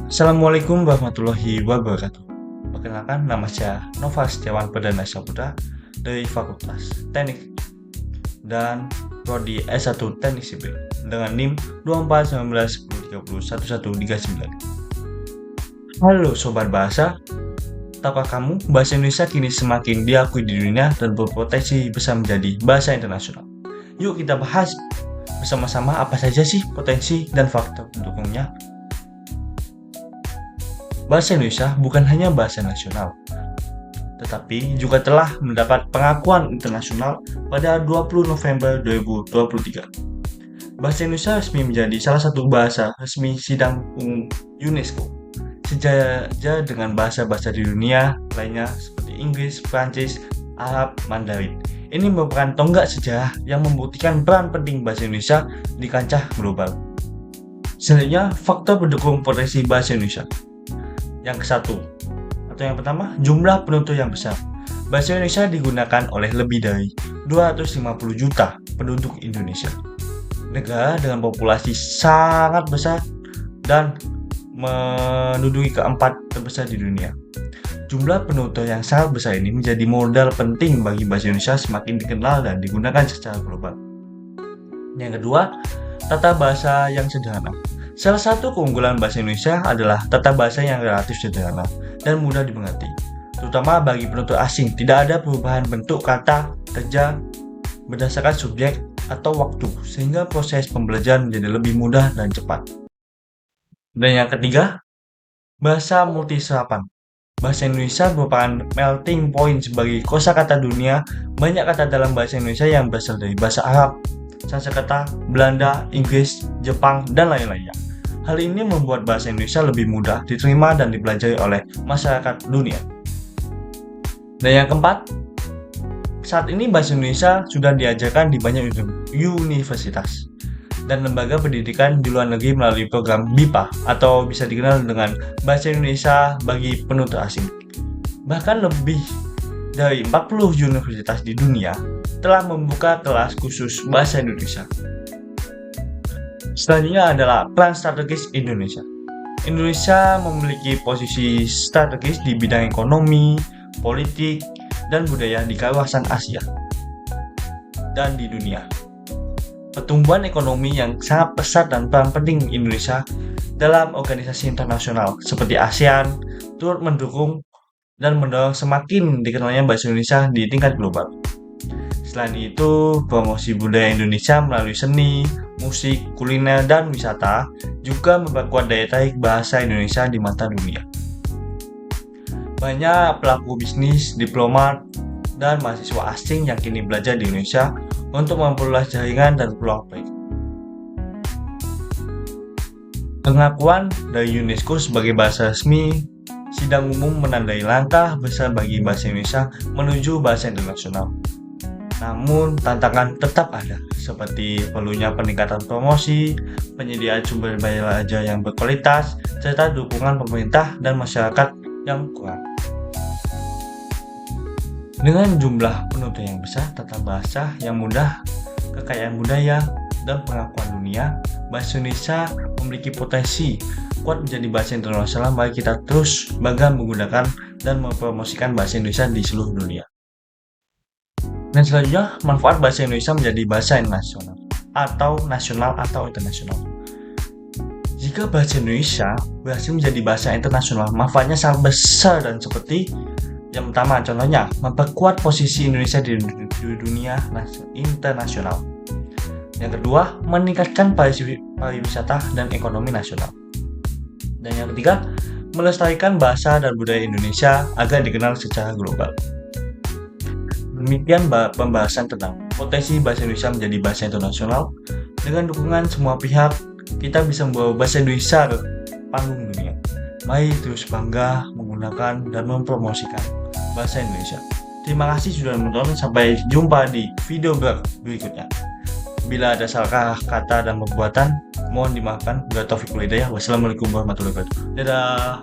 Assalamualaikum warahmatullahi wabarakatuh. Perkenalkan, nama saya Nova Setiawan Perdana Saputra dari Fakultas Teknik dan Prodi S1 Teknik Sipil dengan NIM 241910301139. Halo Sobat Bahasa, tahukah kamu bahasa Indonesia kini semakin diakui di dunia dan berpotensi bisa menjadi bahasa internasional? Yuk kita bahas bersama-sama apa saja sih potensi dan faktor pendukungnya. Bahasa Indonesia bukan hanya bahasa nasional, tetapi juga telah mendapat pengakuan internasional pada 20 November 2023. Bahasa Indonesia resmi menjadi salah satu bahasa resmi sidang umum UNESCO, sejajar dengan bahasa-bahasa di dunia lainnya seperti Inggris, Prancis, Arab, Mandarin. Ini merupakan tonggak sejarah yang membuktikan peran penting bahasa Indonesia di kancah global. Selanjutnya, faktor pendukung potensi bahasa Indonesia. Yang yang pertama, jumlah penutur yang besar. Bahasa Indonesia digunakan oleh lebih dari 250 juta penduduk Indonesia. Negara dengan populasi sangat besar dan menduduki keempat terbesar di dunia. Jumlah penutur yang sangat besar ini menjadi modal penting bagi bahasa Indonesia semakin dikenal dan digunakan secara global. Yang kedua, tata bahasa yang sederhana. Salah satu keunggulan bahasa Indonesia adalah tata bahasa yang relatif sederhana dan mudah dimengerti, terutama bagi penutur asing. Tidak ada perubahan bentuk kata kerja berdasarkan subjek atau waktu, sehingga proses pembelajaran menjadi lebih mudah dan cepat. Dan yang ketiga, bahasa multiserapan. Bahasa Indonesia merupakan melting point sebagai kosakata dunia. Banyak kata dalam bahasa Indonesia yang berasal dari bahasa Arab, Sanskerta, Belanda, Inggris, Jepang, dan lain-lainnya. Hal ini membuat bahasa Indonesia lebih mudah diterima dan dipelajari oleh masyarakat dunia. Dan yang keempat, saat ini bahasa Indonesia sudah diajarkan di banyak universitas dan lembaga pendidikan di luar negeri melalui program BIPA atau bisa dikenal dengan Bahasa Indonesia bagi Penutur Asing. Bahkan lebih dari 40 universitas di dunia telah membuka kelas khusus bahasa Indonesia. Selanjutnya adalah peran strategis Indonesia. Indonesia memiliki posisi strategis di bidang ekonomi, politik, dan budaya di kawasan Asia dan di dunia. Pertumbuhan ekonomi yang sangat pesat dan peran penting Indonesia dalam organisasi internasional seperti ASEAN turut mendukung dan mendorong semakin dikenalnya bahasa Indonesia di tingkat global. Selain itu, promosi budaya Indonesia melalui seni, musik, kuliner, dan wisata juga memperkuat daya tarik bahasa Indonesia di mata dunia. Banyak pelaku bisnis, diplomat, dan mahasiswa asing yang kini belajar di Indonesia untuk memperluas jaringan dan peluang baik. Pengakuan dari UNESCO sebagai bahasa resmi sidang umum menandai langkah besar bagi bahasa Indonesia menuju bahasa internasional. Namun, tantangan tetap ada, seperti perlunya peningkatan promosi, penyediaan sumber belajar yang berkualitas, serta dukungan pemerintah dan masyarakat yang kurang. Dengan jumlah penutur yang besar, tata bahasa yang mudah, kekayaan budaya, dan pengakuan dunia, bahasa Indonesia memiliki potensi kuat menjadi bahasa internasional. Mari kita terus bangga menggunakan dan mempromosikan bahasa Indonesia di seluruh dunia. Dan selanjutnya, manfaat bahasa Indonesia menjadi bahasa nasional atau internasional. Jika bahasa Indonesia berhasil menjadi bahasa internasional, manfaatnya sangat besar dan seperti yang pertama, contohnya memperkuat posisi Indonesia di dunia internasional. Yang kedua, meningkatkan pariwisata dan ekonomi nasional. Dan yang ketiga, melestarikan bahasa dan budaya Indonesia agar dikenal secara global. Demikian pembahasan tentang potensi bahasa Indonesia menjadi bahasa internasional. Dengan dukungan semua pihak, kita bisa membawa bahasa Indonesia ke panggung dunia. Mari terus bangga menggunakan dan mempromosikan bahasa Indonesia. Terima kasih sudah menonton. Sampai jumpa di video berikutnya. Bila ada salah kata dan perbuatan, mohon dimaafkan. Wabillahi taufiq wal hidayah. Wassalamualaikum warahmatullahi wabarakatuh. Dadah.